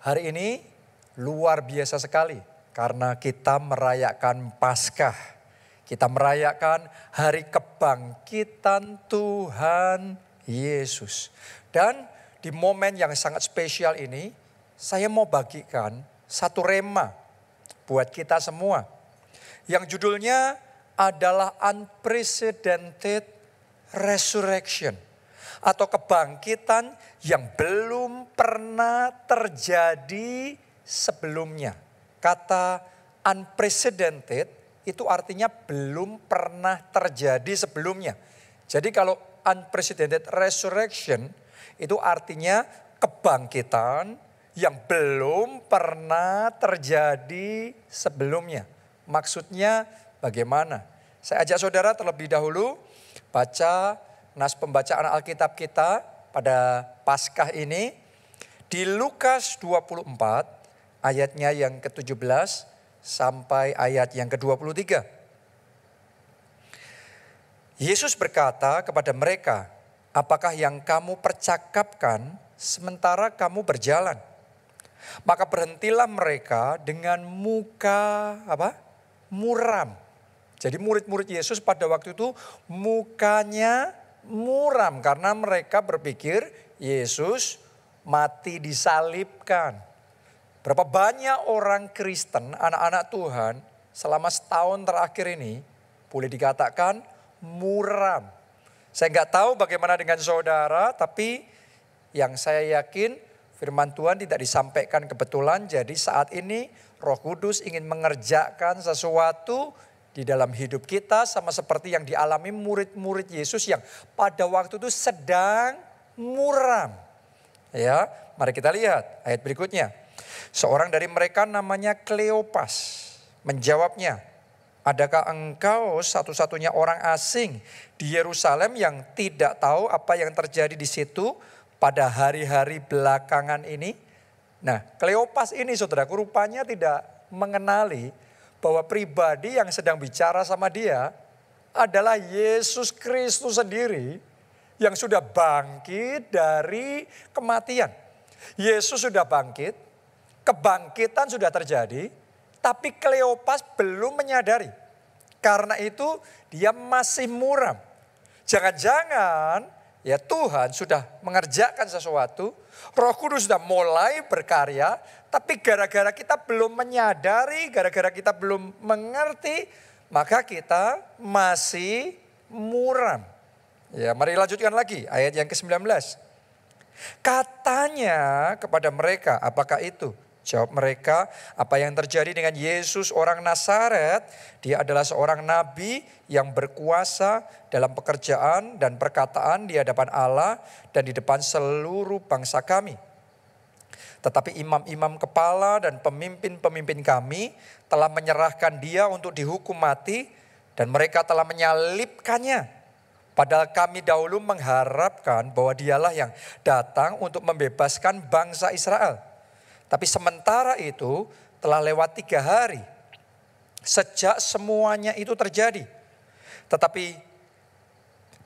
Hari ini luar biasa sekali karena kita merayakan Paskah. Kita merayakan hari kebangkitan Tuhan Yesus. Dan di momen yang sangat spesial ini, saya mau bagikan satu rema buat kita semua. Yang judulnya adalah Unprecedented Resurrection. Atau kebangkitan yang belum pernah terjadi sebelumnya. Kata unprecedented itu artinya belum pernah terjadi sebelumnya. Jadi kalau unprecedented resurrection itu artinya kebangkitan yang belum pernah terjadi sebelumnya. Maksudnya bagaimana? Saya ajak saudara terlebih dahulu baca nas pembacaan Alkitab kita pada Paskah ini di Lukas 24 ayatnya yang ke-17 sampai ayat yang ke-23. Yesus berkata kepada mereka, "Apakah yang kamu percakapkan sementara kamu berjalan?" Maka berhentilah mereka dengan muka muram. Jadi murid-murid Yesus pada waktu itu mukanya muram karena mereka berpikir Yesus mati disalibkan. Berapa banyak orang Kristen, anak-anak Tuhan selama setahun terakhir ini boleh dikatakan muram. Saya nggak tahu bagaimana dengan saudara, tapi yang saya yakin firman Tuhan tidak disampaikan kebetulan. Jadi saat ini Roh Kudus ingin mengerjakan sesuatu di dalam hidup kita sama seperti yang dialami murid-murid Yesus yang pada waktu itu sedang muram. Ya, mari kita lihat ayat berikutnya. Seorang dari mereka namanya Kleopas menjawabnya, "Adakah engkau satu-satunya orang asing di Yerusalem yang tidak tahu apa yang terjadi di situ pada hari-hari belakangan ini?" Nah, Kleopas ini saudaraku rupanya tidak mengenali bahwa pribadi yang sedang bicara sama dia adalah Yesus Kristus sendiri yang sudah bangkit dari kematian. Yesus sudah bangkit, kebangkitan sudah terjadi, tapi Kleopas belum menyadari. Karena itu dia masih muram. Jangan-jangan ya Tuhan sudah mengerjakan sesuatu, Roh Kudus sudah mulai berkarya, tapi gara-gara kita belum menyadari, gara-gara kita belum mengerti, maka kita masih muram. Ya, mari lanjutkan lagi ayat yang ke-19. Katanya kepada mereka, "Apakah itu?" Jawab mereka, "Apa yang terjadi dengan Yesus orang Nazaret? Dia adalah seorang nabi yang berkuasa dalam pekerjaan dan perkataan di hadapan Allah dan di depan seluruh bangsa kami. Tetapi imam-imam kepala dan pemimpin-pemimpin kami telah menyerahkan dia untuk dihukum mati dan mereka telah menyalibkannya. Padahal kami dahulu mengharapkan bahwa dialah yang datang untuk membebaskan bangsa Israel. Tapi sementara itu telah lewat 3 hari sejak semuanya itu terjadi. Tetapi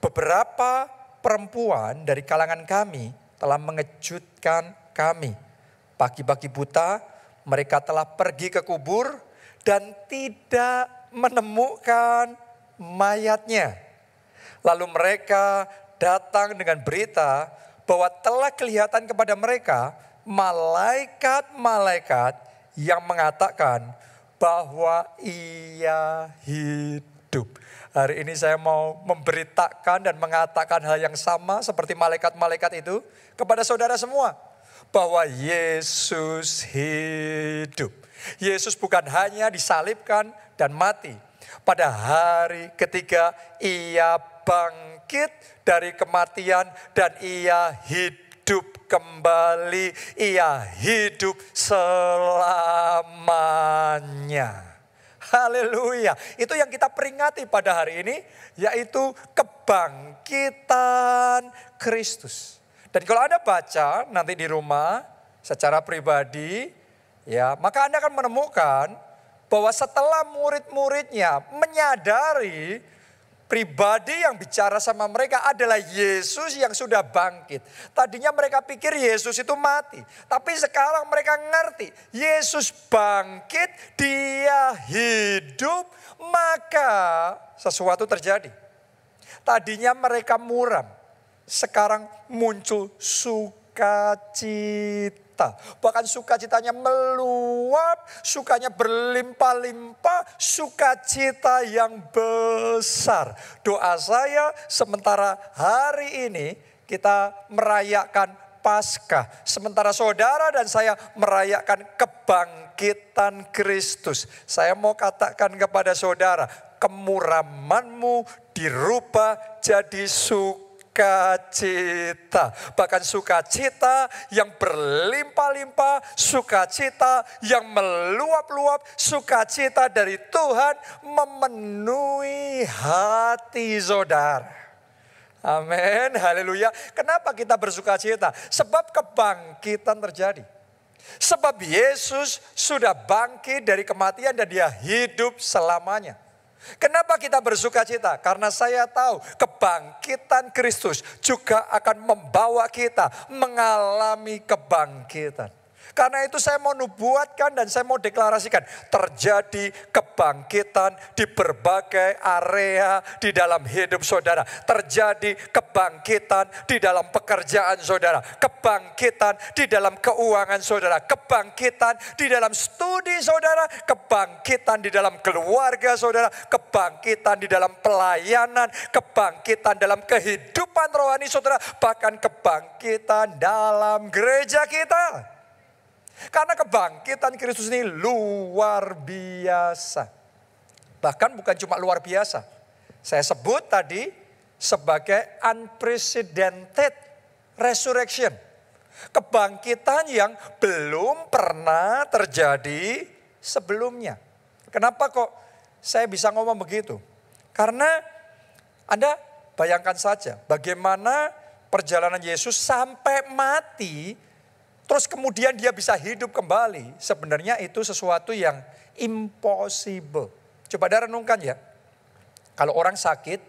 beberapa perempuan dari kalangan kami telah mengejutkan kami. Pagi-pagi buta mereka telah pergi ke kubur dan tidak menemukan mayatnya. Lalu mereka datang dengan berita bahwa telah kelihatan kepada mereka malaikat-malaikat yang mengatakan bahwa ia hidup. Hari ini saya mau memberitakan dan mengatakan hal yang sama seperti malaikat-malaikat itu kepada saudara semua. Bahwa Yesus hidup. Yesus bukan hanya disalibkan dan mati. Pada hari ketiga ia bangkit dari kematian dan ia hidup kembali, ia hidup selamanya. Haleluya. Itu yang kita peringati pada hari ini, yaitu kebangkitan Kristus. Dan kalau Anda baca nanti di rumah secara pribadi, ya, maka Anda akan menemukan bahwa setelah murid-muridnya menyadari Pribadi yang bicara sama mereka adalah Yesus yang sudah bangkit. Tadinya mereka pikir Yesus itu mati. Tapi sekarang mereka ngerti. Yesus bangkit, dia hidup. Maka sesuatu terjadi. Tadinya mereka muram. Sekarang muncul sukacita. Bahkan sukacitanya meluap, sukanya berlimpah-limpah, sukacita yang besar. Doa saya sementara hari ini kita merayakan Paskah. Sementara saudara dan saya merayakan kebangkitan Kristus. Saya mau katakan kepada saudara, kemuramanmu dirubah jadi sukacita. Bahkan sukacita yang berlimpah-limpah, sukacita yang meluap-luap, sukacita dari Tuhan memenuhi hati saudara. Amin, haleluya. Kenapa kita bersukacita? Sebab kebangkitan terjadi. Sebab Yesus sudah bangkit dari kematian dan dia hidup selamanya. Kenapa kita bersukacita? Karena saya tahu kebangkitan Kristus juga akan membawa kita mengalami kebangkitan. Karena itu saya mau nubuatkan dan saya mau deklarasikan. Terjadi kebangkitan di berbagai area di dalam hidup saudara. Terjadi kebangkitan di dalam pekerjaan saudara. Kebangkitan di dalam keuangan saudara. Kebangkitan di dalam studi saudara. Kebangkitan di dalam keluarga saudara. Kebangkitan di dalam pelayanan. Kebangkitan dalam kehidupan rohani saudara. Bahkan kebangkitan dalam gereja kita. Karena kebangkitan Kristus ini luar biasa. Bahkan bukan cuma luar biasa. Saya sebut tadi sebagai unprecedented resurrection. Kebangkitan yang belum pernah terjadi sebelumnya. Kenapa kok saya bisa ngomong begitu? Karena Anda bayangkan saja bagaimana perjalanan Yesus sampai mati. Terus kemudian dia bisa hidup kembali. Sebenarnya itu sesuatu yang impossible. Coba Anda renungkan ya. Kalau orang sakit,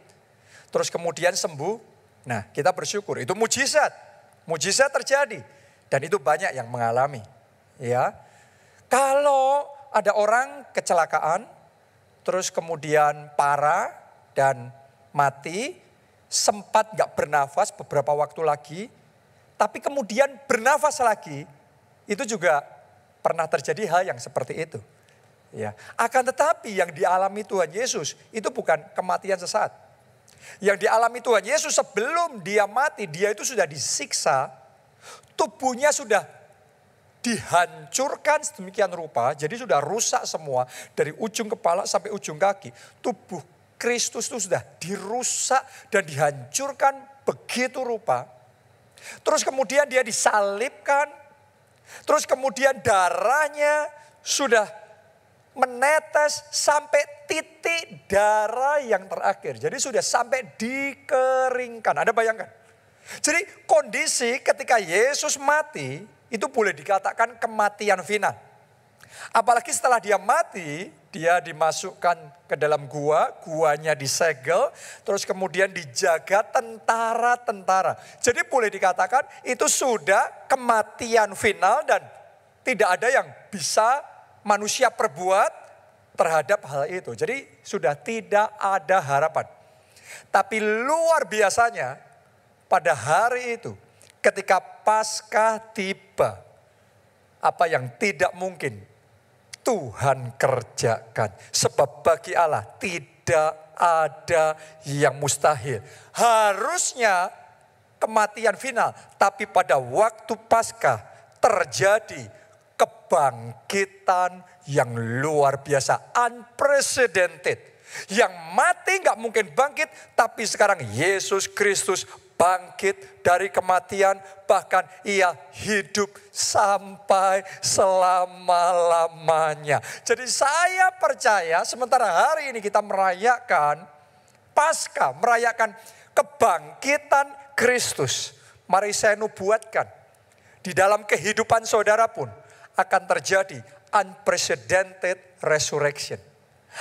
terus kemudian sembuh. Nah kita bersyukur, itu mujizat. Mujizat terjadi. Dan itu banyak yang mengalami. Ya. Kalau ada orang kecelakaan, terus kemudian parah dan mati, sempat gak bernafas beberapa waktu lagi, tapi kemudian bernafas lagi, itu juga pernah terjadi hal yang seperti itu. Ya. Akan tetapi yang dialami Tuhan Yesus itu bukan kematian sesaat. Yang dialami Tuhan Yesus sebelum dia mati, dia itu sudah disiksa, tubuhnya sudah dihancurkan sedemikian rupa, jadi sudah rusak semua dari ujung kepala sampai ujung kaki. Tubuh Kristus itu sudah dirusak dan dihancurkan begitu rupa. Terus kemudian dia disalibkan. Terus kemudian darahnya sudah menetes sampai titik darah yang terakhir. Jadi sudah sampai dikeringkan. Anda bayangkan. Jadi kondisi ketika Yesus mati itu boleh dikatakan kematian final. Apalagi setelah dia mati, dia dimasukkan ke dalam guanya disegel, terus kemudian dijaga tentara-tentara. Jadi boleh dikatakan itu sudah kematian final dan tidak ada yang bisa manusia perbuat terhadap hal itu. Jadi sudah tidak ada harapan. Tapi luar biasanya pada hari itu ketika Paskah tiba, apa yang tidak mungkin Tuhan kerjakan. Sebab bagi Allah tidak ada yang mustahil. Harusnya kematian final. Tapi pada waktu Paskah terjadi kebangkitan yang luar biasa. Unprecedented. Yang mati gak mungkin bangkit. Tapi sekarang Yesus Kristus bangkit dari kematian, bahkan ia hidup sampai selama-lamanya. Jadi saya percaya sementara hari ini kita merayakan Paskah, merayakan kebangkitan Kristus. Mari saya nubuatkan, di dalam kehidupan saudara pun akan terjadi unprecedented resurrection.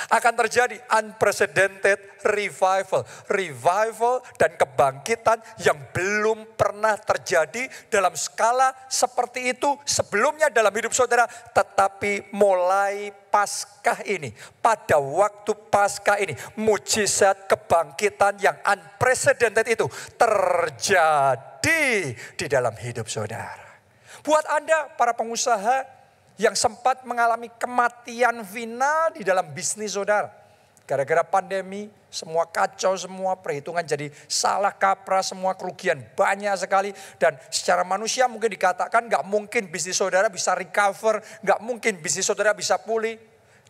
Akan terjadi unprecedented revival. Revival dan kebangkitan yang belum pernah terjadi dalam skala seperti itu sebelumnya dalam hidup saudara. Tetapi mulai Paskah ini, pada waktu Paskah ini, mujizat kebangkitan yang unprecedented itu terjadi di dalam hidup saudara. Buat Anda para pengusaha yang sempat mengalami kematian final di dalam bisnis saudara. Gara-gara pandemi, semua kacau, semua perhitungan jadi salah kaprah, semua kerugian banyak sekali. Dan secara manusia mungkin dikatakan gak mungkin bisnis saudara bisa recover, gak mungkin bisnis saudara bisa pulih.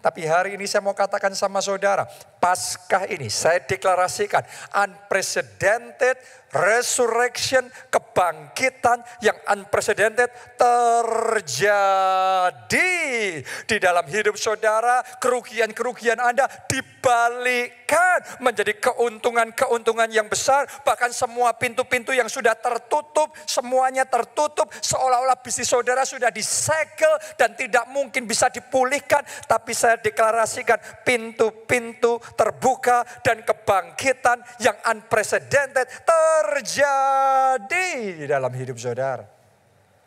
Tapi hari ini saya mau katakan sama saudara, Paskah ini saya deklarasikan unprecedented resurrection, kebangkitan yang unprecedented terjadi di dalam hidup saudara. Kerugian-kerugian Anda dibalikkan menjadi keuntungan-keuntungan yang besar. Bahkan semua pintu-pintu yang sudah tertutup, semuanya tertutup. Seolah-olah bisnis saudara sudah disegel dan tidak mungkin bisa dipulihkan. Tapi saya deklarasikan pintu-pintu terbuka dan kebangkitan yang unprecedented terjadi di dalam hidup saudara.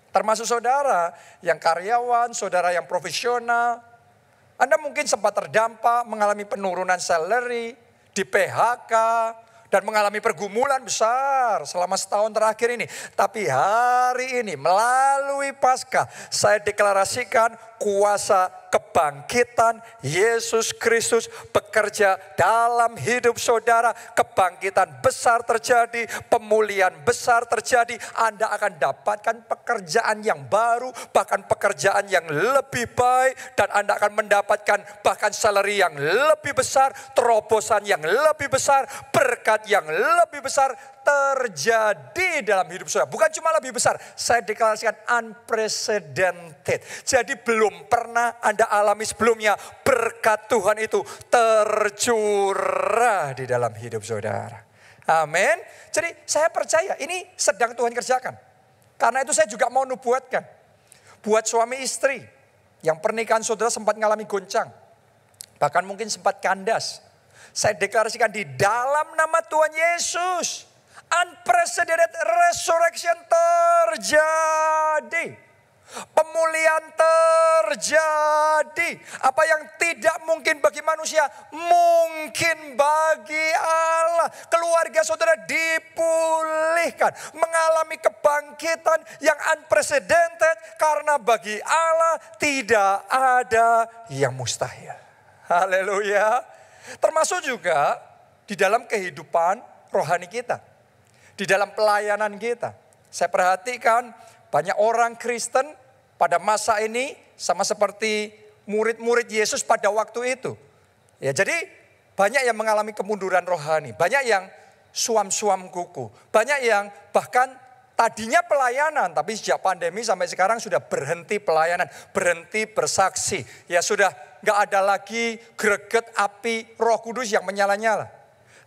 Termasuk saudara yang karyawan, saudara yang profesional. Anda mungkin sempat terdampak mengalami penurunan salary, di PHK, dan mengalami pergumulan besar selama setahun terakhir ini. Tapi hari ini melalui Paskah saya deklarasikan kuasa kebangkitan Yesus Kristus bekerja dalam hidup saudara. Kebangkitan besar terjadi, pemulihan besar terjadi. Anda akan dapatkan pekerjaan yang baru, bahkan pekerjaan yang lebih baik. Dan Anda akan mendapatkan bahkan salary yang lebih besar, terobosan yang lebih besar, berkat yang lebih besar terjadi dalam hidup saudara. Bukan cuma lebih besar, saya deklarasikan unprecedented. Jadi belum pernah Anda alami sebelumnya berkat Tuhan itu tercurah di dalam hidup saudara. Amin. Jadi saya percaya ini sedang Tuhan kerjakan. Karena itu saya juga mau nubuatkan. Buat suami istri yang pernikahan saudara sempat mengalami goncang. Bahkan mungkin sempat kandas. Saya deklarasikan di dalam nama Tuhan Yesus. Unprecedented resurrection terjadi. Pemulihan terjadi. Apa yang tidak mungkin bagi manusia, mungkin bagi Allah. Keluarga saudara dipulihkan. Mengalami kebangkitan yang unprecedented. Karena bagi Allah tidak ada yang mustahil. Haleluya. Termasuk juga di dalam kehidupan rohani kita. Di dalam pelayanan kita. Saya perhatikan banyak orang Kristen pada masa ini sama seperti murid-murid Yesus pada waktu itu. Ya, jadi banyak yang mengalami kemunduran rohani. Banyak yang suam-suam kuku. Banyak yang bahkan tadinya pelayanan. Tapi sejak pandemi sampai sekarang sudah berhenti pelayanan. Berhenti bersaksi. Ya sudah gak ada lagi greget api Roh Kudus yang menyala-nyala.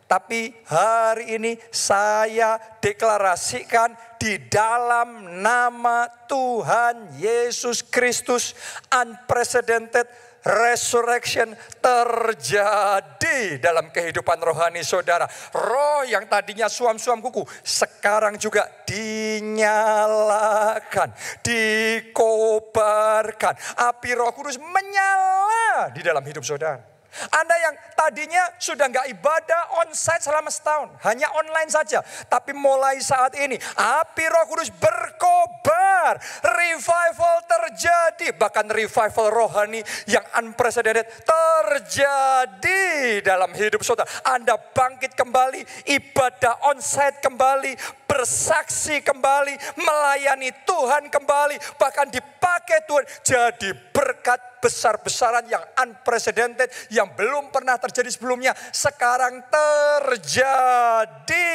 Tapi hari ini saya deklarasikan di dalam nama Tuhan Yesus Kristus unprecedented resurrection terjadi dalam kehidupan rohani saudara. Roh yang tadinya suam-suam kuku sekarang juga dinyalakan, dikobarkan. Api Roh Kudus menyala di dalam hidup saudara. Anda yang tadinya sudah nggak ibadah onsite selama setahun, hanya online saja. Tapi mulai saat ini api Roh Kudus berkobar, revival terjadi. Bahkan revival rohani yang unprecedented terjadi dalam hidup saudara. Anda bangkit kembali, ibadah onsite kembali, bersaksi kembali, melayani Tuhan kembali. Bahkan dipakai Tuhan jadi berkat besar-besaran yang unprecedented, yang belum pernah terjadi sebelumnya, sekarang terjadi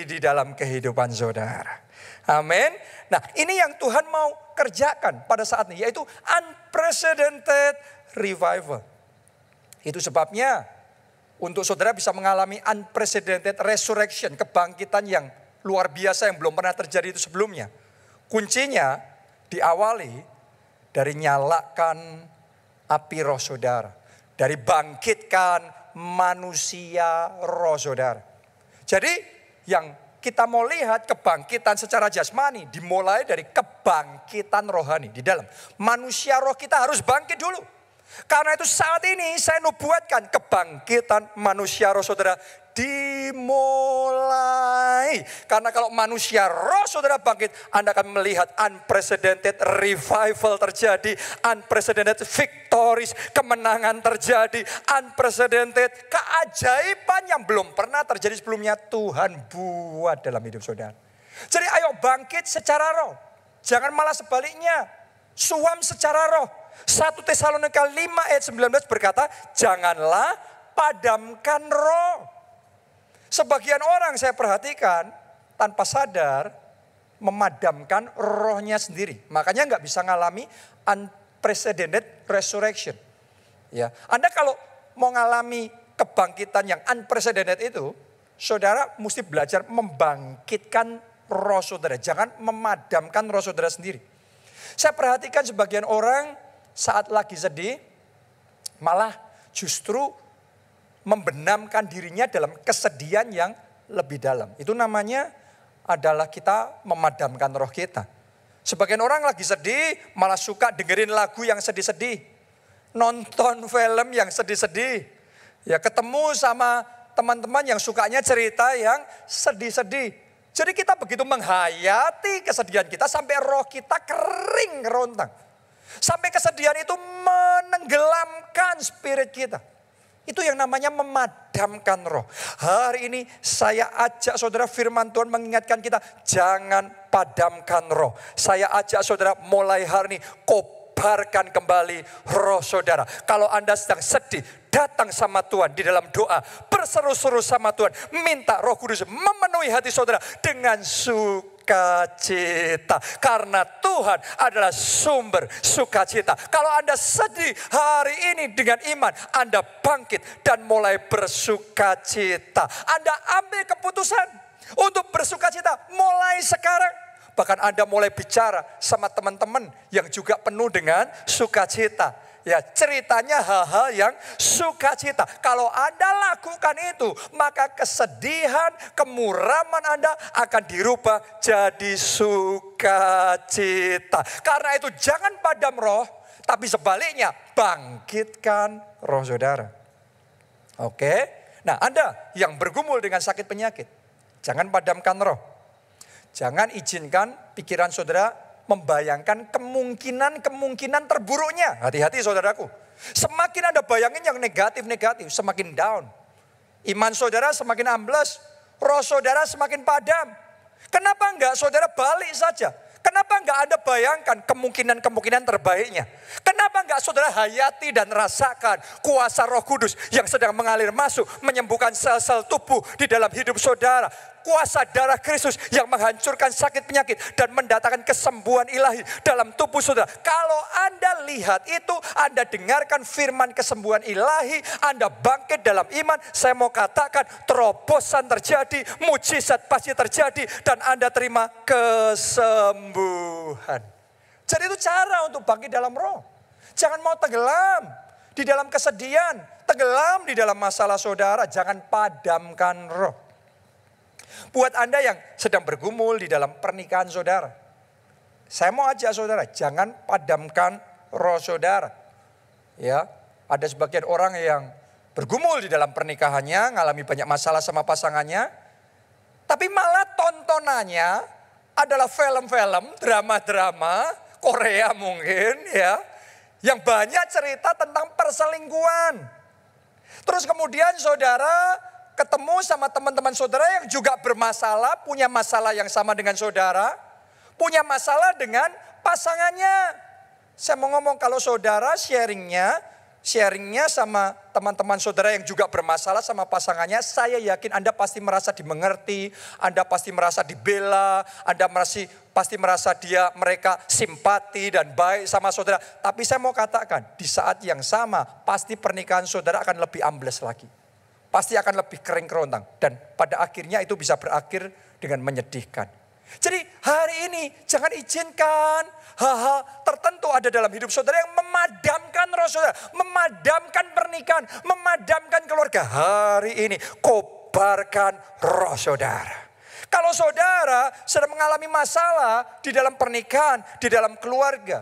di dalam kehidupan saudara. Amin. Nah, ini yang Tuhan mau kerjakan pada saat ini, yaitu unprecedented revival. Itu sebabnya untuk saudara bisa mengalami unprecedented resurrection, kebangkitan yang luar biasa yang belum pernah terjadi itu sebelumnya. Kuncinya diawali dari nyalakan api roh saudara. dari bangkitkan manusia roh saudara. Jadi yang kita mau lihat kebangkitan secara jasmani dimulai dari kebangkitan rohani di dalam. Manusia roh kita harus bangkit dulu. Karena itu saat ini saya nubuatkan kebangkitan manusia roh saudara dimulai. Karena kalau manusia roh saudara bangkit, Anda akan melihat unprecedented revival terjadi. Unprecedented victories, kemenangan terjadi. Unprecedented keajaiban yang belum pernah terjadi sebelumnya Tuhan buat dalam hidup saudara. Jadi ayo bangkit secara roh. Jangan malah sebaliknya. Suam secara roh. 1 Tesalonika 5 ayat 19 berkata, janganlah padamkan roh. Sebagian orang saya perhatikan tanpa sadar memadamkan rohnya sendiri. Makanya nggak bisa ngalami unprecedented resurrection. Ya, Anda kalau mau ngalami kebangkitan yang unprecedented itu, saudara mesti belajar membangkitkan roh saudara. Jangan memadamkan roh saudara sendiri. Saya perhatikan sebagian orang saat lagi sedih, malah justru membenamkan dirinya dalam kesedihan yang lebih dalam. Itu namanya adalah kita memadamkan roh kita. Sebagian orang lagi sedih, malah suka dengerin lagu yang sedih-sedih. Nonton film yang sedih-sedih. Ya ketemu sama teman-teman yang sukanya cerita yang sedih-sedih. Jadi kita begitu menghayati kesedihan kita sampai roh kita kering kerontang. Sampai kesedihan itu menenggelamkan spirit kita. Itu yang namanya memadamkan roh. Hari ini saya ajak saudara, firman Tuhan mengingatkan kita, jangan padamkan roh. Saya ajak saudara mulai hari ini kobarkan kembali roh saudara. Kalau Anda sedang sedih, datang sama Tuhan di dalam doa. Berseru-seru sama Tuhan. Minta Roh Kudus memenuhi hati saudara dengan sukacita. Karena Tuhan adalah sumber sukacita. Kalau Anda sedih hari ini dengan iman, Anda bangkit dan mulai bersukacita. Anda ambil keputusan untuk bersukacita mulai sekarang. Bahkan Anda mulai bicara sama teman-teman yang juga penuh dengan sukacita. Ya, ceritanya hal-hal yang sukacita. Kalau Anda lakukan itu, maka kesedihan, kemuraman Anda akan dirubah jadi sukacita. Karena itu jangan padam roh, tapi sebaliknya bangkitkan roh saudara. Oke? Nah, Anda yang bergumul dengan sakit penyakit, jangan padamkan roh. Jangan izinkan pikiran saudara membayangkan kemungkinan terburuknya. Hati-hati saudaraku. Semakin Anda bayangin yang negatif-negatif, semakin down. Iman saudara semakin ambles, roh saudara semakin padam. Kenapa enggak saudara balik saja? Kenapa enggak Anda bayangkan kemungkinan terbaiknya? Kenapa enggak saudara hayati dan rasakan kuasa Roh Kudus yang sedang mengalir masuk, menyembuhkan sel-sel tubuh di dalam hidup saudara. Kuasa darah Kristus yang menghancurkan sakit penyakit dan mendatangkan kesembuhan ilahi dalam tubuh saudara. Kalau Anda lihat itu, Anda dengarkan firman kesembuhan ilahi, Anda bangkit dalam iman, saya mau katakan terobosan terjadi, mujizat pasti terjadi, dan Anda terima kesembuhan. Jadi itu cara untuk bangkit dalam roh. Jangan mau tenggelam di dalam kesedihan, tenggelam di dalam masalah saudara, jangan padamkan roh. Buat Anda yang sedang bergumul di dalam pernikahan saudara, saya mau ajak saudara, jangan padamkan roh saudara. Ya, ada sebagian orang yang bergumul di dalam pernikahannya, ngalami banyak masalah sama pasangannya, tapi malah tontonannya adalah film-film, drama-drama Korea mungkin ya, yang banyak cerita tentang perselingkuhan. Terus kemudian saudara ketemu sama teman-teman saudara yang juga bermasalah, punya masalah yang sama dengan saudara, punya masalah dengan pasangannya. Saya mau ngomong kalau saudara sharingnya sama teman-teman saudara yang juga bermasalah sama pasangannya, saya yakin Anda pasti merasa dimengerti, Anda pasti merasa dibela, Anda pasti merasa mereka simpati dan baik sama saudara. Tapi saya mau katakan, di saat yang sama pasti pernikahan saudara akan lebih ambles lagi. Pasti akan lebih kering kerontang. Dan pada akhirnya itu bisa berakhir dengan menyedihkan. Jadi hari ini jangan izinkan hal-hal tertentu ada dalam hidup saudara yang memadamkan roh saudara, memadamkan pernikahan, memadamkan keluarga. Hari ini kobarkan roh saudara. Kalau saudara sedang mengalami masalah di dalam pernikahan, di dalam keluarga,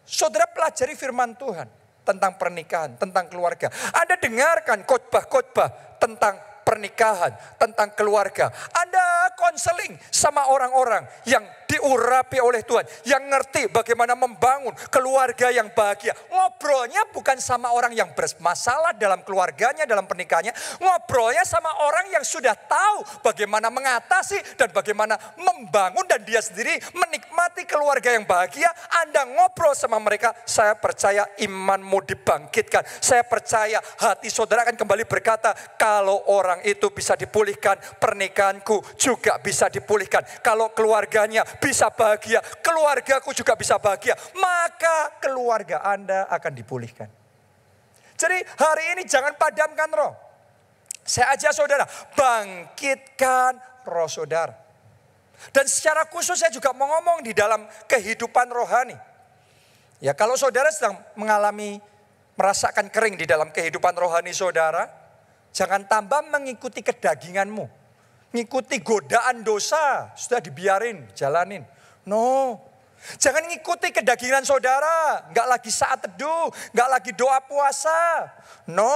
saudara pelajari firman Tuhan tentang pernikahan, tentang keluarga. Anda dengarkan khotbah-khotbah tentang pernikahan, tentang keluarga. Anda konseling sama orang-orang yang diurapi oleh Tuhan, yang ngerti bagaimana membangun keluarga yang bahagia. Ngobrolnya bukan sama orang yang bermasalah dalam keluarganya, dalam pernikahannya. Ngobrolnya sama orang yang sudah tahu bagaimana mengatasi dan bagaimana membangun dan dia sendiri menikmati keluarga yang bahagia. Anda ngobrol sama mereka, saya percaya imanmu dibangkitkan. Saya percaya hati saudara akan kembali berkata, kalau orang itu bisa dipulihkan, pernikahanku juga bisa dipulihkan. Kalau keluarganya bisa bahagia, keluargaku juga bisa bahagia. Maka keluarga Anda akan dipulihkan. Jadi hari ini jangan padamkan roh. Saya ajak saudara, bangkitkan roh saudara. Dan secara khusus saya juga mau ngomong di dalam kehidupan rohani. Ya kalau saudara sedang merasakan kering di dalam kehidupan rohani saudara, jangan tambah mengikuti kedaginganmu. Ngikuti godaan dosa, sudah dibiarin, jalanin. No, jangan ngikuti kedagingan saudara. Enggak lagi saat teduh, enggak lagi doa puasa. No,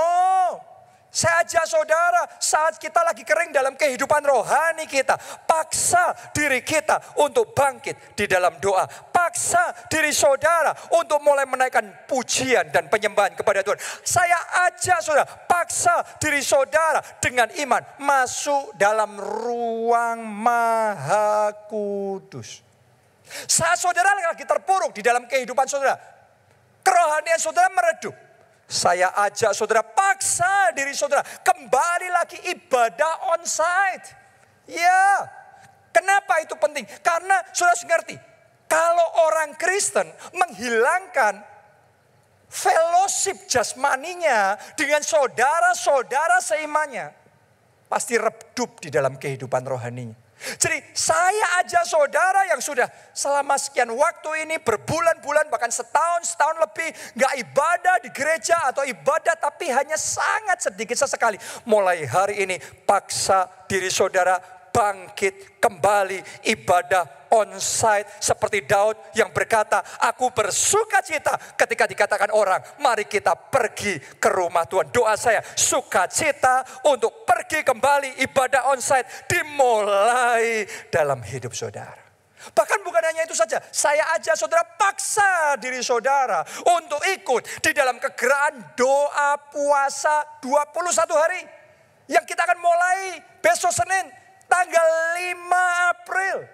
saya ajak saudara, saat kita lagi kering dalam kehidupan rohani kita, paksa diri kita untuk bangkit di dalam doa. Paksa diri saudara untuk mulai menaikkan pujian dan penyembahan kepada Tuhan. Saya ajak saudara, paksa diri saudara dengan iman masuk dalam ruang Maha Kudus. Saat saudara lagi terpuruk di dalam kehidupan saudara, kerohanian saudara meredup. Saya ajak saudara, paksa diri saudara kembali lagi ibadah onsite. Ya, kenapa itu penting? Karena saudara harus ngerti, kalau orang Kristen menghilangkan fellowship jasmaninya dengan saudara-saudara seimannya, pasti redup di dalam kehidupan rohaninya. Jadi saya ajak saudara yang sudah selama sekian waktu ini berbulan-bulan bahkan setahun lebih gak ibadah di gereja atau ibadah tapi hanya sangat sedikit sesekali. Mulai hari ini paksa diri saudara bangkit kembali ibadah onsite seperti Daud yang berkata, aku bersuka cita ketika dikatakan orang, mari kita pergi ke rumah Tuhan. Doa saya, sukacita untuk pergi kembali ibadah onsite dimulai dalam hidup saudara. Bahkan bukan hanya itu saja, saya ajak saudara paksa diri saudara untuk ikut di dalam kegeraan doa puasa 21 hari. Yang kita akan mulai besok Senin, tanggal 5 April.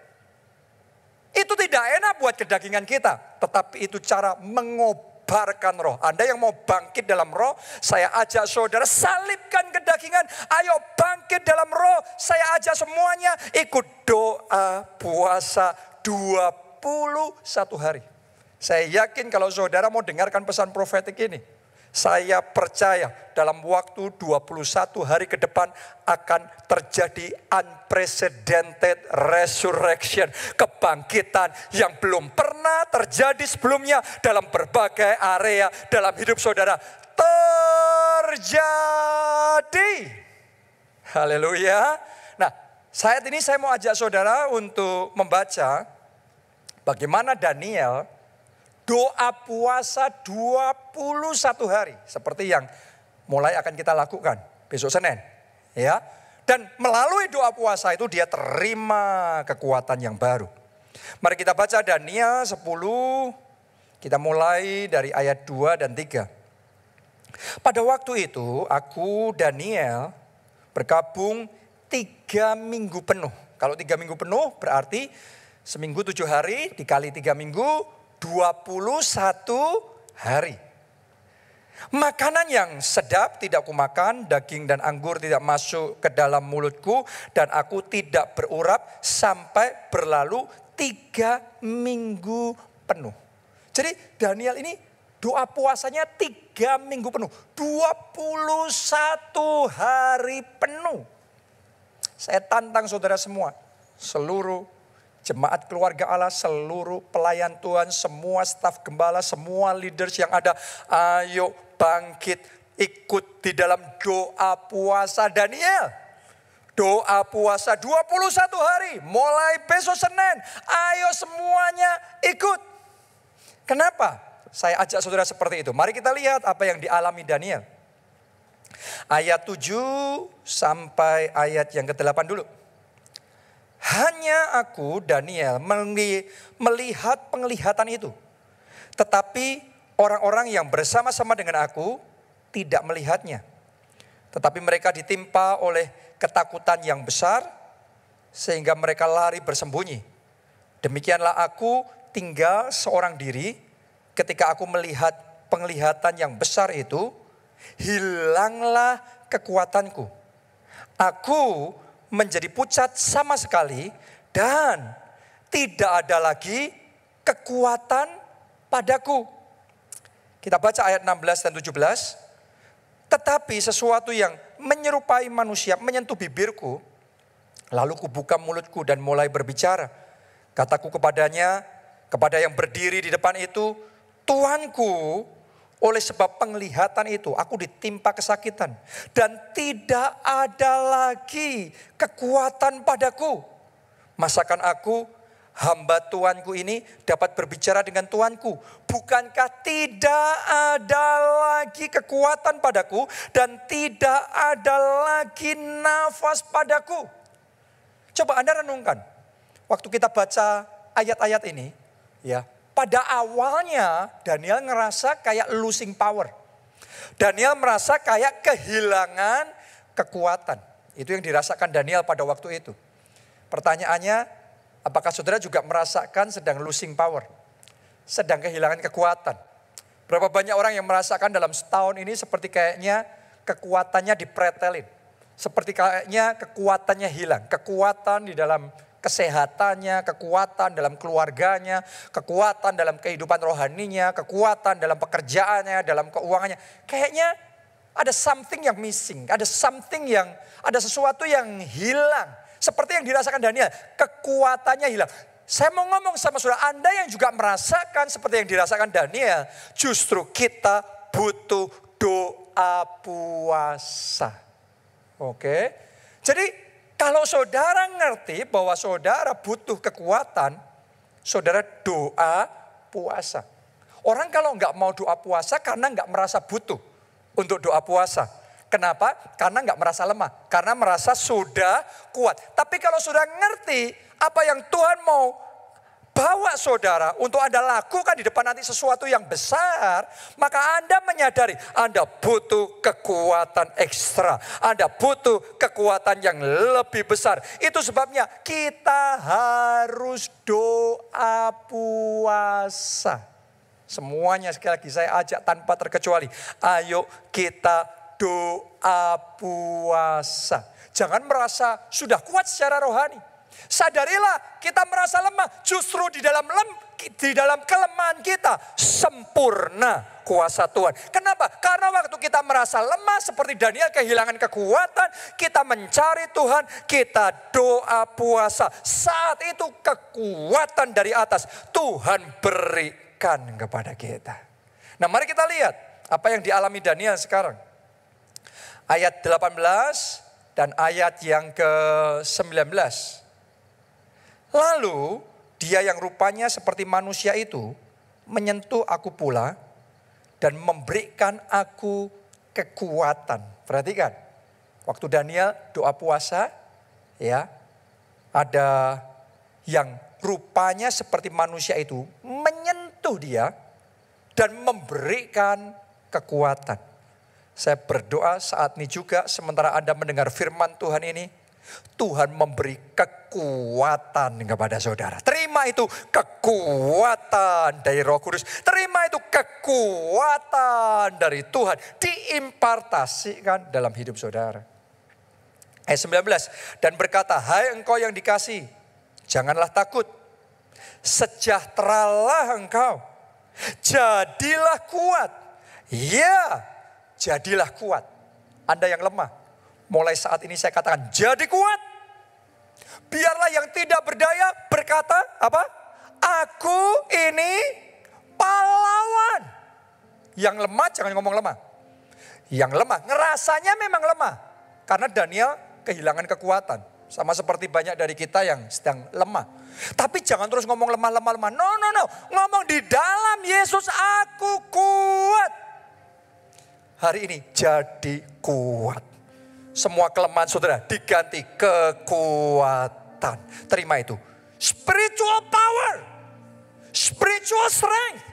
Itu tidak enak buat kedagingan kita. Tetapi itu cara mengobarkan roh. Anda yang mau bangkit dalam roh, saya ajak saudara salibkan kedagingan. Ayo bangkit dalam roh. Saya ajak semuanya ikut doa puasa 21 hari. Saya yakin kalau saudara mau dengarkan pesan profetik ini, saya percaya dalam waktu 21 hari ke depan akan terjadi unprecedented resurrection. Kebangkitan yang belum pernah terjadi sebelumnya dalam berbagai area dalam hidup saudara. Terjadi. Haleluya. Nah, saat ini saya mau ajak saudara untuk membaca bagaimana Daniel doa puasa 21 hari. Seperti yang mulai akan kita lakukan besok Senin. Ya. Dan melalui doa puasa itu dia terima kekuatan yang baru. Mari kita baca Daniel 10. Kita mulai dari ayat 2 dan 3. Pada waktu itu aku Daniel bergabung 3 minggu penuh. Kalau 3 minggu penuh berarti seminggu 7 hari dikali 3 minggu 21 hari. Makanan yang sedap tidak kumakan, daging dan anggur tidak masuk ke dalam mulutku, dan aku tidak berurap sampai berlalu 3 minggu penuh. Jadi Daniel ini doa puasanya 3 minggu penuh, 21 hari penuh. Saya tantang saudara semua, seluruh jemaat keluarga Allah, seluruh pelayan Tuhan, semua staf gembala, semua leaders yang ada, ayo bangkit, ikut di dalam doa puasa Daniel. Doa puasa 21 hari, mulai besok Senin, ayo semuanya ikut. Kenapa saya ajak saudara seperti itu? Mari kita lihat apa yang dialami Daniel. Ayat 7 sampai ayat yang ke-8 dulu. Hanya aku, Daniel, melihat penglihatan itu. Tetapi orang-orang yang bersama-sama dengan aku tidak melihatnya. Tetapi mereka ditimpa oleh ketakutan yang besar sehingga mereka lari bersembunyi. Demikianlah aku tinggal seorang diri ketika aku melihat penglihatan yang besar itu, hilanglah kekuatanku. Aku menjadi pucat sama sekali dan tidak ada lagi kekuatan padaku. Kita baca ayat 16 dan 17. Tetapi sesuatu yang menyerupai manusia menyentuh bibirku. Lalu kubuka mulutku dan mulai berbicara. Kataku kepadanya, kepada yang berdiri di depan itu, Tuanku, oleh sebab penglihatan itu aku ditimpa kesakitan. Dan tidak ada lagi kekuatan padaku. Masakan aku, hamba Tuanku ini dapat berbicara dengan Tuanku. Bukankah tidak ada lagi kekuatan padaku dan tidak ada lagi nafas padaku? Coba Anda renungkan. Waktu kita baca ayat-ayat ini, ya, pada awalnya Daniel ngerasa kayak losing power. Daniel merasa kayak kehilangan kekuatan. Itu yang dirasakan Daniel pada waktu itu. Pertanyaannya, apakah saudara juga merasakan sedang losing power? Sedang kehilangan kekuatan. Berapa banyak orang yang merasakan dalam setahun ini seperti kayaknya kekuatannya dipretelin. Seperti kayaknya kekuatannya hilang. Kekuatan di dalam kesehatannya, kekuatan dalam keluarganya, kekuatan dalam kehidupan rohaninya, kekuatan dalam pekerjaannya, dalam keuangannya. Kayaknya ada something yang missing, ada sesuatu yang hilang. Seperti yang dirasakan Daniel, kekuatannya hilang. Saya mau ngomong sama saudara, Anda yang juga merasakan seperti yang dirasakan Daniel, justru kita butuh doa puasa. Oke, jadi kalau saudara ngerti bahwa saudara butuh kekuatan, saudara doa puasa. Orang kalau nggak mau doa puasa karena nggak merasa butuh untuk doa puasa. Kenapa? Karena nggak merasa lemah. Karena merasa sudah kuat. Tapi kalau sudah ngerti apa yang Tuhan mau bawa saudara untuk Anda lakukan di depan nanti sesuatu yang besar, maka Anda menyadari Anda butuh kekuatan ekstra. Anda butuh kekuatan yang lebih besar. Itu sebabnya kita harus doa puasa. Semuanya sekali lagi saya ajak tanpa terkecuali. Ayo kita doa puasa. Jangan merasa sudah kuat secara rohani. Sadarilah kita merasa lemah. Justru di dalam kelemahan kita sempurna kuasa Tuhan. Kenapa? Karena waktu kita merasa lemah seperti Daniel kehilangan kekuatan, kita mencari Tuhan, kita doa puasa. Saat itu kekuatan dari atas Tuhan berikan kepada kita. Nah, mari kita lihat apa yang dialami Daniel sekarang. Ayat 18 dan ayat yang ke-19. Lalu dia yang rupanya seperti manusia itu menyentuh aku pula dan memberikan aku kekuatan. Perhatikan, waktu Daniel doa puasa, ya, ada yang rupanya seperti manusia itu menyentuh dia dan memberikan kekuatan. Saya berdoa saat ini juga sementara Anda mendengar firman Tuhan ini, Tuhan memberi kekuatan kepada saudara. Terima itu kekuatan dari Roh Kudus. Terima itu kekuatan dari Tuhan. Diimpartasikan dalam hidup saudara. Ayat 19. Dan berkata, hai engkau yang dikasihi, janganlah takut. Sejahteralah engkau. Jadilah kuat. Ya, jadilah kuat. Anda yang lemah. Mulai saat ini saya katakan jadi kuat. Biarlah yang tidak berdaya berkata apa? Aku ini pahlawan. Yang lemah jangan ngomong lemah. Yang lemah ngerasanya memang lemah. Karena Daniel kehilangan kekuatan. Sama seperti banyak dari kita yang sedang lemah. Tapi jangan terus ngomong lemah. No. Ngomong di dalam Yesus aku kuat. Hari ini jadi kuat. Semua kelemahan saudara diganti kekuatan. Terima itu. Spiritual power. Spiritual strength.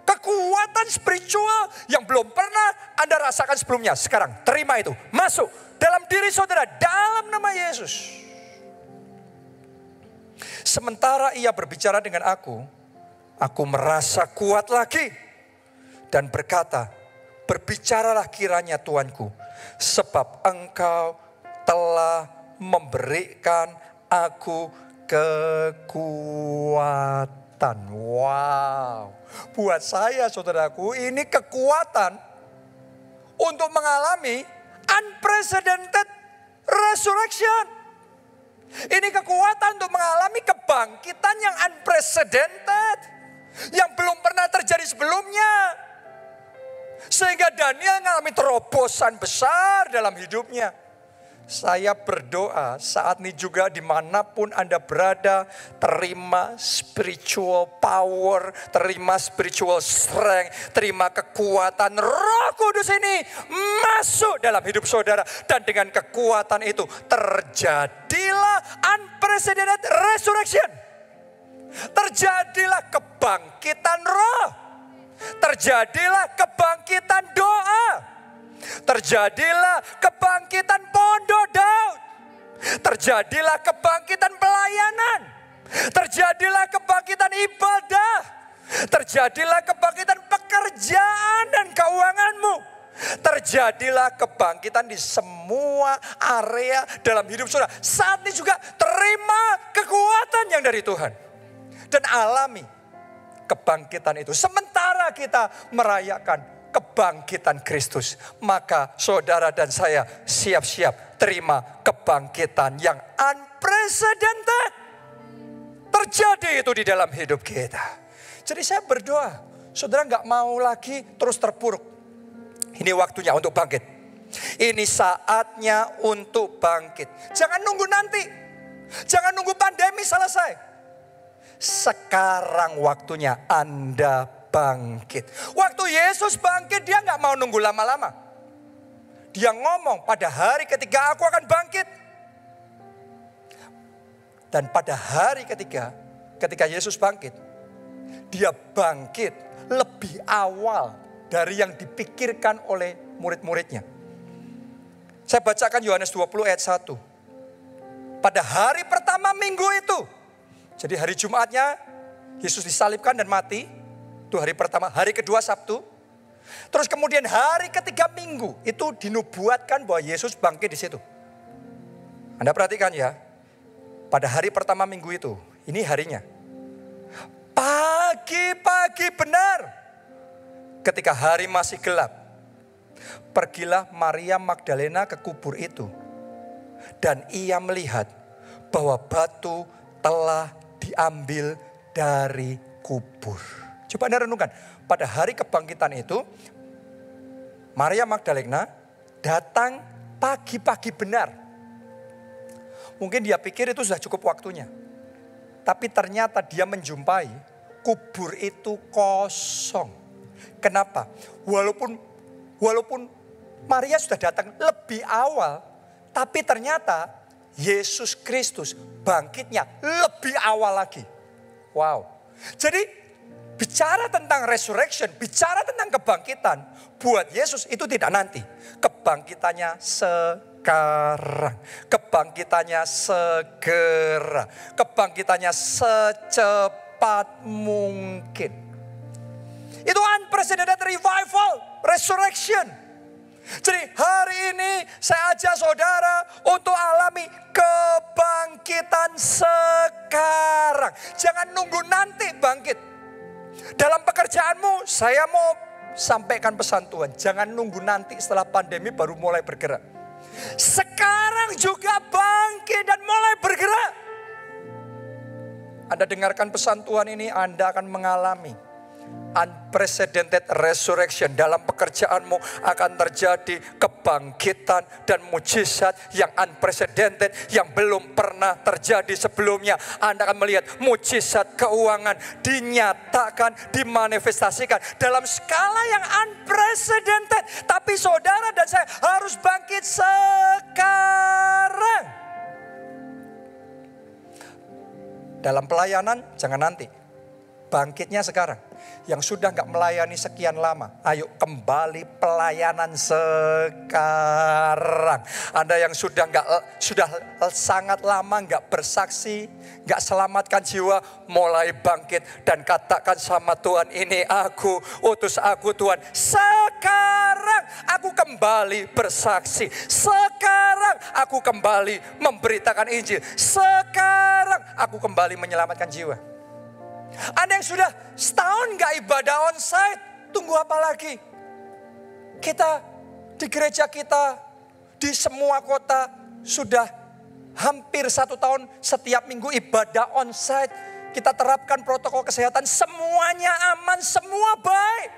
Kekuatan spiritual yang belum pernah Anda rasakan sebelumnya. Sekarang terima itu. Masuk dalam diri saudara. Dalam nama Yesus. Sementara ia berbicara dengan aku merasa kuat lagi. Dan berkata, berbicaralah kiranya Tuanku. Sebab engkau telah memberikan aku kekuatan. Wow. Buat saya saudaraku ini kekuatan untuk mengalami unprecedented resurrection. Ini kekuatan untuk mengalami kebangkitan yang unprecedented. Yang belum pernah terjadi sebelumnya. Sehingga Daniel mengalami terobosan besar dalam hidupnya. Saya berdoa saat ini juga dimanapun Anda berada, terima spiritual power, terima spiritual strength, terima kekuatan Roh Kudus ini masuk dalam hidup saudara. Dan dengan kekuatan itu terjadilah unprecedented resurrection. Terjadilah kebangkitan roh. Terjadilah kebangkitan doa. Terjadilah kebangkitan pondok Daud. Terjadilah kebangkitan pelayanan. Terjadilah kebangkitan ibadah. Terjadilah kebangkitan pekerjaan dan keuanganmu. Terjadilah kebangkitan di semua area dalam hidup saudara. Saat ini juga terima kekuatan yang dari Tuhan. Dan alami kebangkitan itu. Sementara kita merayakan kebangkitan Kristus, maka saudara dan saya siap-siap terima kebangkitan yang unprecedented. Terjadi itu di dalam hidup kita. Jadi saya berdoa, saudara nggak mau lagi terus terpuruk. Ini waktunya untuk bangkit. Ini saatnya untuk bangkit. Jangan nunggu nanti. Jangan nunggu pandemi selesai. Sekarang waktunya Anda bangkit. Waktu Yesus bangkit dia nggak mau nunggu lama-lama. Dia ngomong pada hari ketiga aku akan bangkit. Dan pada hari ketiga ketika Yesus bangkit. Dia bangkit lebih awal dari yang dipikirkan oleh murid-muridnya. Saya bacakan Yohanes 20 ayat 1. Pada hari pertama minggu itu. Jadi hari Jumatnya Yesus disalibkan dan mati. Itu hari pertama. Hari kedua Sabtu. Terus kemudian hari ketiga minggu. Itu dinubuatkan bahwa Yesus bangkit di situ. Anda perhatikan ya. Pada hari pertama minggu itu. Ini harinya. Pagi-pagi benar. Ketika hari masih gelap. Pergilah Maria Magdalena ke kubur itu. Dan ia melihat bahwa batu telah diambil dari kubur. Coba Anda renungkan. Pada hari kebangkitan itu. Maria Magdalena datang pagi-pagi benar. Mungkin dia pikir itu sudah cukup waktunya. Tapi ternyata dia menjumpai kubur itu kosong. Kenapa? Walaupun Maria sudah datang lebih awal. Tapi ternyata Yesus Kristus bangkitnya lebih awal lagi. Wow. Jadi bicara tentang resurrection, bicara tentang kebangkitan. Buat Yesus itu tidak nanti. Kebangkitannya sekarang. Kebangkitannya segera. Kebangkitannya secepat mungkin. Itu unprecedented revival, resurrection. Jadi hari ini saya ajak saudara untuk alami kebangkitan sekarang. Jangan nunggu nanti bangkit. Dalam pekerjaanmu saya mau sampaikan pesan Tuhan. Jangan nunggu nanti setelah pandemi baru mulai bergerak. Sekarang juga bangkit dan mulai bergerak. Anda dengarkan pesan Tuhan ini, Anda akan mengalami unprecedented resurrection. Dalam pekerjaanmu akan terjadi kebangkitan dan mujizat yang unprecedented, yang belum pernah terjadi sebelumnya. Anda akan melihat mujizat keuangan dinyatakan, dimanifestasikan dalam skala yang unprecedented. Tapi saudara dan saya harus bangkit sekarang. Dalam pelayanan jangan nanti, bangkitnya sekarang. Yang sudah gak melayani sekian lama, ayo kembali pelayanan sekarang. Anda yang sudah sangat lama gak bersaksi, gak selamatkan jiwa, mulai bangkit dan katakan sama Tuhan, ini aku, utus aku Tuhan. Sekarang aku kembali bersaksi. Sekarang aku kembali memberitakan Injil. Sekarang aku kembali menyelamatkan jiwa. Anda yang sudah setahun gak ibadah onsite, tunggu apa lagi? Kita di gereja kita, di semua kota sudah hampir 1 tahun setiap minggu ibadah onsite. Kita terapkan protokol kesehatan, semuanya aman, semua baik.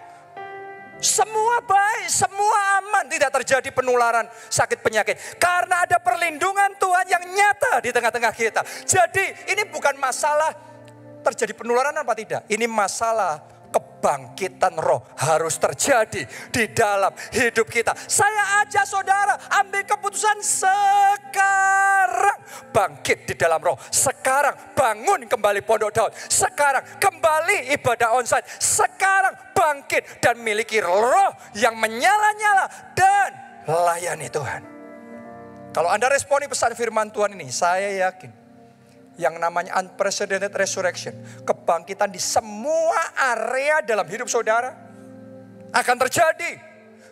Semua baik, semua aman, tidak terjadi penularan sakit penyakit. Karena ada perlindungan Tuhan yang nyata di tengah-tengah kita. Jadi ini bukan masalah terjadi penularan apa tidak. Ini masalah kebangkitan roh harus terjadi di dalam hidup kita. Saya ajak saudara ambil keputusan sekarang. Bangkit di dalam roh. Sekarang bangun kembali Pondok Daud. Sekarang kembali ibadah onsite. Sekarang bangkit dan miliki roh yang menyala-nyala dan layani Tuhan. Kalau Anda responi pesan firman Tuhan ini, saya yakin yang namanya unprecedented resurrection, kebangkitan di semua area dalam hidup saudara akan terjadi.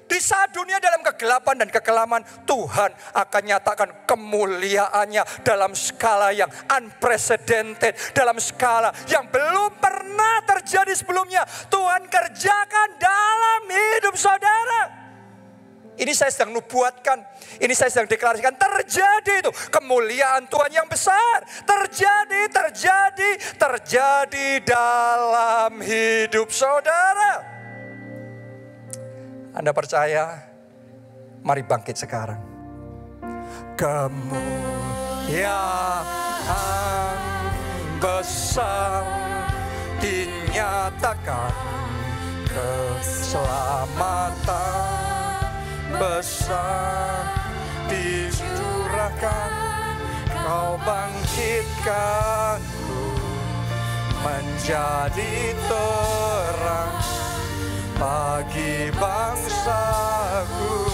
Di saat dunia dalam kegelapan dan kekelaman, Tuhan akan nyatakan kemuliaannya dalam skala yang unprecedented, dalam skala yang belum pernah terjadi sebelumnya. Tuhan kerjakan dalam hidup saudara. Ini saya sedang nubuatkan, ini saya sedang deklarasikan, terjadi itu kemuliaan Tuhan yang besar. Terjadi dalam hidup saudara. Anda percaya? Mari bangkit sekarang. Kemuliaan besar dinyatakan, keselamatan besar dicurahkan, kau bangkitkanku menjadi terang bagi bangsaku.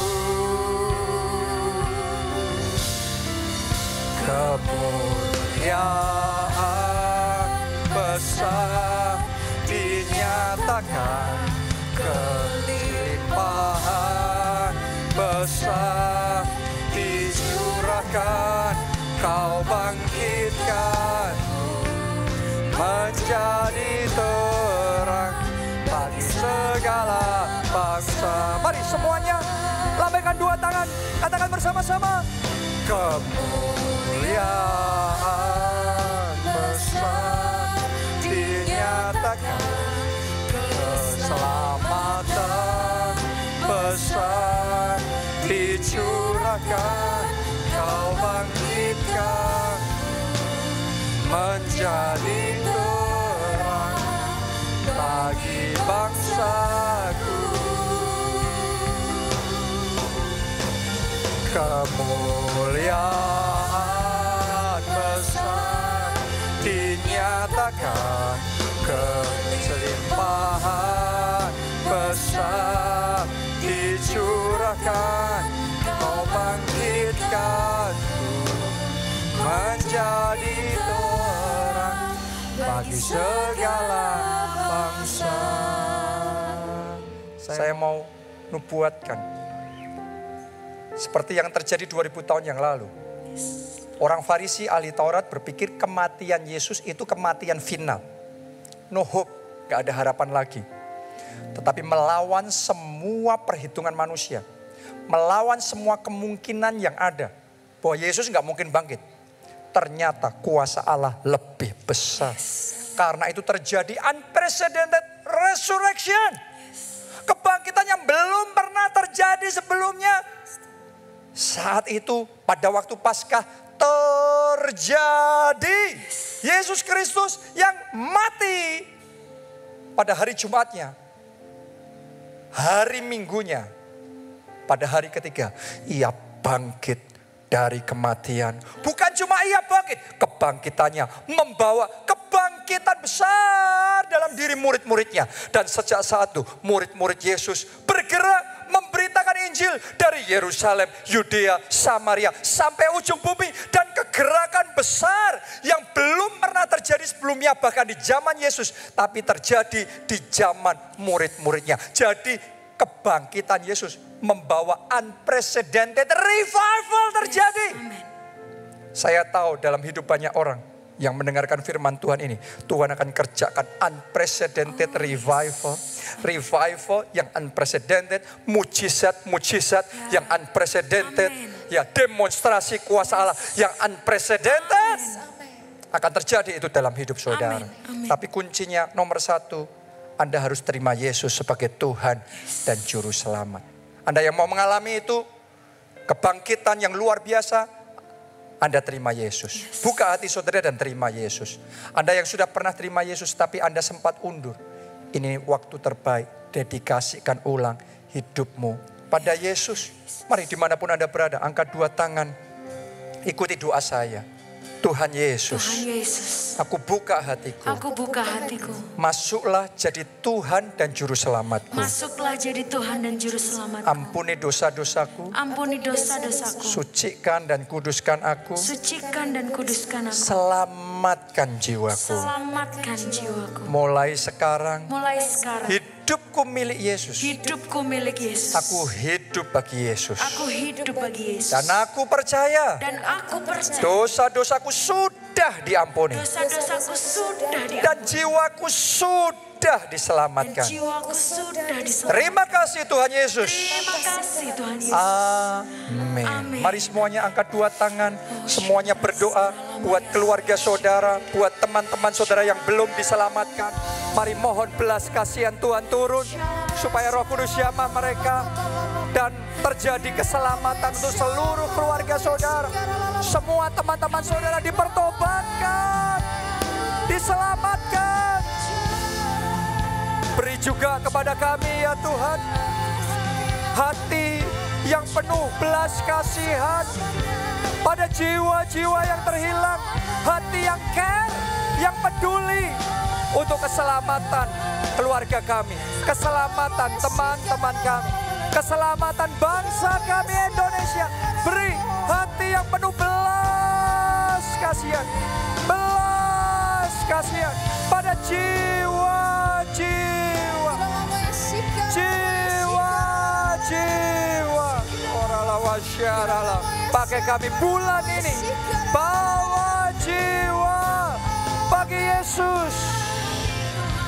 Kemuliaan besar dinyatakan, kelimpahan besar dicurahkan, kau bangkitkanku menjadi terang bagi segala bangsa. Mari semuanya lambaikan 2 tangan, katakan bersama-sama. Kemuliaan besar dinyatakan, keselamatan besar dicurahkan, kau bangkitkan menjadi terang bagi bangsaku. Kemuliaan besar dinyatakan, kelimpahan besar dicurahkan, kau bangkitkanku menjadi terang bagi segala bangsa. Saya mau nubuatkan seperti yang terjadi 2000 tahun yang lalu. Orang Farisi ahli Taurat berpikir kematian Yesus itu kematian final. No hope, gak ada harapan lagi. Tetapi melawan semua perhitungan manusia, melawan semua kemungkinan yang ada bahwa Yesus nggak mungkin bangkit. Ternyata kuasa Allah lebih besar. Karena itu terjadi unprecedented resurrection. Kebangkitan yang belum pernah terjadi sebelumnya. Saat itu pada waktu Paskah terjadi. Yesus Kristus yang mati pada hari Jumatnya. Hari Minggunya, pada hari ketiga, ia bangkit dari kematian. Bukan cuma ia bangkit, kebangkitannya membawa kebangkitan besar dalam diri murid-muridnya. Dan sejak saat itu murid-murid Yesus bergerak memberitakan Injil dari Yerusalem, Yudea, Samaria sampai ujung bumi. Dan kegerakan besar yang belum pernah terjadi sebelumnya bahkan di zaman Yesus. Tapi terjadi di zaman murid-muridnya. Jadi kebangkitan Yesus membawa unprecedented revival terjadi. Saya tahu dalam hidup banyak orang yang mendengarkan firman Tuhan ini, Tuhan akan kerjakan unprecedented revival. Revival yang unprecedented, mujizat-mujizat yang unprecedented. Ya, demonstrasi kuasa Allah yang unprecedented. Akan terjadi itu dalam hidup saudara. Tapi kuncinya nomor satu, Anda harus terima Yesus sebagai Tuhan dan Juru Selamat. Anda yang mau mengalami itu, kebangkitan yang luar biasa, Anda terima Yesus. Buka hati saudara dan terima Yesus. Anda yang sudah pernah terima Yesus tapi Anda sempat undur. Ini waktu terbaik, dedikasikan ulang hidupmu pada Yesus. Mari dimanapun Anda berada, angkat dua tangan, ikuti doa saya. Tuhan Yesus, aku buka hatiku. Aku buka hatiku. Masuklah jadi Tuhan dan Juru Selamatku. Masuklah jadi Tuhan dan Juru Selamatku. Ampuni dosa-dosaku. Ampuni dosa-dosaku. Sucikan dan kuduskan aku. Sucikan dan kuduskan aku. Selamatkan jiwaku. Selamatkan jiwaku. Mulai sekarang. Mulai sekarang. Hidupku milik Yesus. Hidupku milik Yesus. Aku hidup bagi Yesus. Aku hidup bagi Yesus. Dan aku percaya. Dan aku percaya. Dosa-dosaku sudah diampuni. Dosa-dosaku sudah diampuni. Dan jiwaku sudah diselamatkan. Dan jiwaku sudah diselamatkan. Terima kasih Tuhan Yesus. Terima kasih Tuhan Yesus. Amin. Amin. Mari semuanya angkat dua tangan. Semuanya berdoa buat keluarga saudara, buat teman-teman saudara yang belum diselamatkan. Mari mohon belas kasihan Tuhan turun supaya Roh Kudus jamah mereka dan terjadi keselamatan untuk seluruh keluarga saudara. Semua teman-teman saudara dipertobatkan, diselamatkan. Beri juga kepada kami ya Tuhan hati yang penuh belas kasihan pada jiwa-jiwa yang terhilang, hati yang care, yang peduli untuk keselamatan keluarga kami, keselamatan teman-teman kami, keselamatan bangsa kami Indonesia. Beri hati yang penuh belas kasihan pada jiwa-jiwa. Pakai kami bulan ini, bawa jiwa bagi Yesus.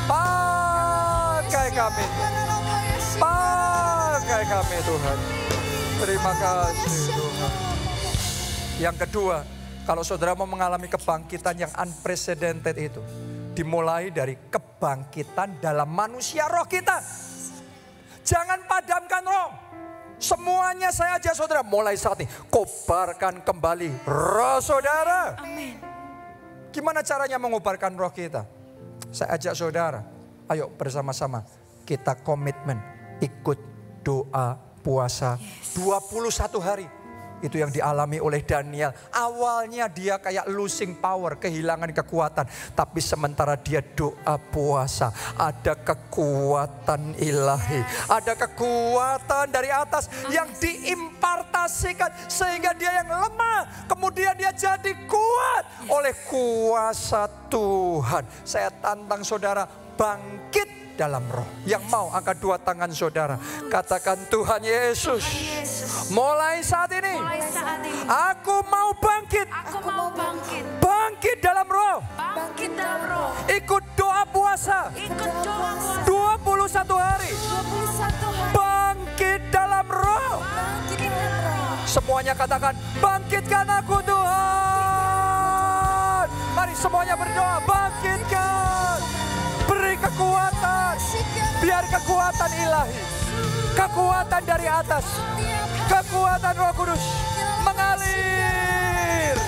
Pakai kami Tuhan. Terima kasih Tuhan. Yang kedua, kalau saudara mau mengalami kebangkitan yang unprecedented itu, dimulai dari kebangkitan dalam manusia roh kita. Jangan padamkan roh. Semuanya saya ajak saudara mulai saat ini. Kobarkan kembali roh saudara. Amin. Gimana caranya mengobarkan roh kita? Saya ajak saudara, ayo bersama-sama kita komitmen ikut doa puasa 21 hari. Itu yang dialami oleh Daniel. Awalnya dia kayak losing power, kehilangan kekuatan. Tapi sementara dia doa puasa, ada kekuatan ilahi. Ada kekuatan dari atas yang diimpartasikan. Sehingga dia yang lemah, kemudian dia jadi kuat oleh kuasa Tuhan. Saya tantang saudara, bangkit dalam roh. Yang mau angkat dua tangan saudara. Katakan Tuhan Yesus. Mulai saat ini. Aku mau bangkit. Bangkit dalam roh. Ikut doa puasa. 21 hari. Bangkit dalam roh. Semuanya katakan, bangkitkan aku Tuhan. Mari semuanya berdoa, bangkitkan. Beri kekuatan. Biar kekuatan ilahi, kekuatan dari atas, kekuatan Roh Kudus mengalir.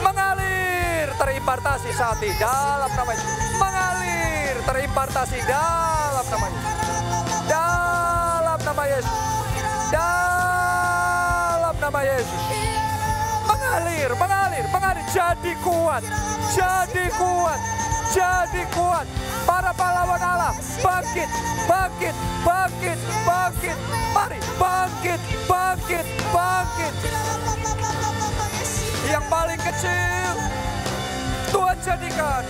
Mengalir, terimpartasi saat ini dalam nama Yesus. Mengalir, terimpartasi dalam nama Yesus. Dalam nama Yesus. Dalam nama Yesus. Mengalir, mengalir, mengalir. Jadi kuat, jadi kuat, jadi kuat. Para pahlawan Allah, bangkit, bangkit, bangkit, bangkit. Mari, bangkit, bangkit, bangkit. Yang paling kecil, Tuhan jadikan.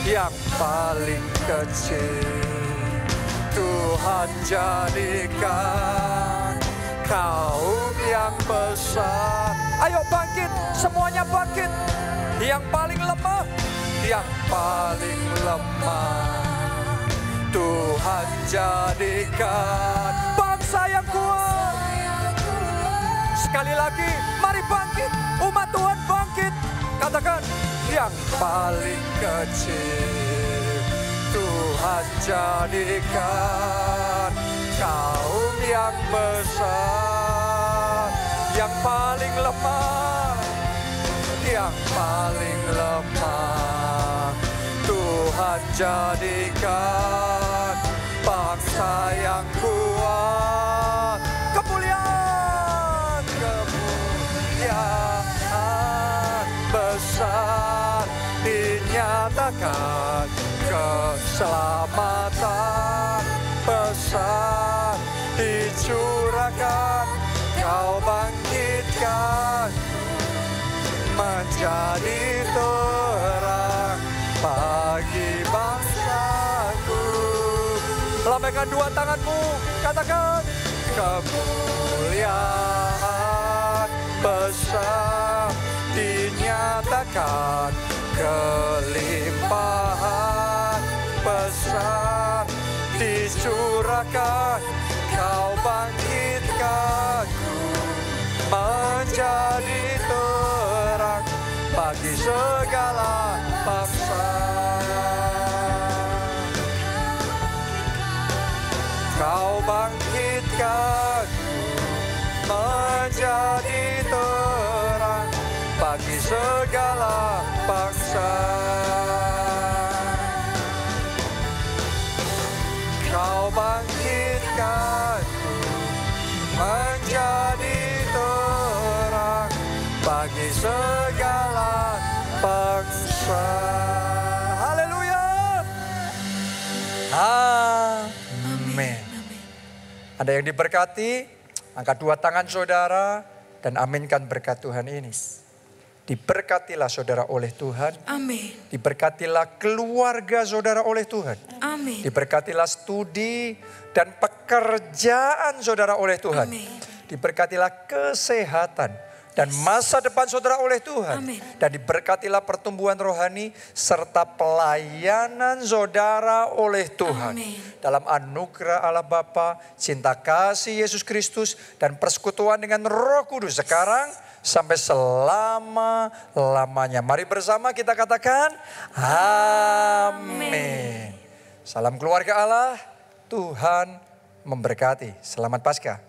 Yang paling kecil, Tuhan jadikan. Kaum yang besar. Ayo bangkit, semuanya bangkit. Yang paling lemah, yang paling lemah, Tuhan jadikan bangsa yang kuat. Sekali lagi, mari bangkit, umat Tuhan bangkit. Katakan, yang paling kecil Tuhan jadikan. Kaum yang besar, yang paling lemah, yang paling lemah, Tuhan jadikan bangsa yang kuat. Kemuliaan, kemuliaan besar dinyatakan, keselamatan besar dicurahkan. Kau bangkitkan menjadi terang bagi bangsaku. Lambaikan dua tanganmu, katakan, kemuliaan besar dinyatakan, kelimpahan besar dicurahkan. Kau bangkitkanku menjadi terang bagi segala bangsa. Kau bangkitkanku menjadi terang bagi segala bangsa. Kau bangkitkanku menjadi terang bagi segala bangsa. Haleluya. Amin. Ada yang diberkati, angkat dua tangan saudara dan aminkan berkat Tuhan ini. Diberkatilah saudara oleh Tuhan. Amin. Diberkatilah keluarga saudara oleh Tuhan. Amin. Diberkatilah studi dan pekerjaan saudara oleh Tuhan. Amin. Diberkatilah kesehatan dan masa depan saudara oleh Tuhan. Amin. Dan diberkatilah pertumbuhan rohani serta pelayanan saudara oleh Tuhan. Amin. Dalam anugerah Allah Bapa, cinta kasih Yesus Kristus dan persekutuan dengan Roh Kudus sekarang sampai selama-lamanya. Mari bersama kita katakan amin. Salam keluarga Allah, Tuhan memberkati. Selamat Paskah.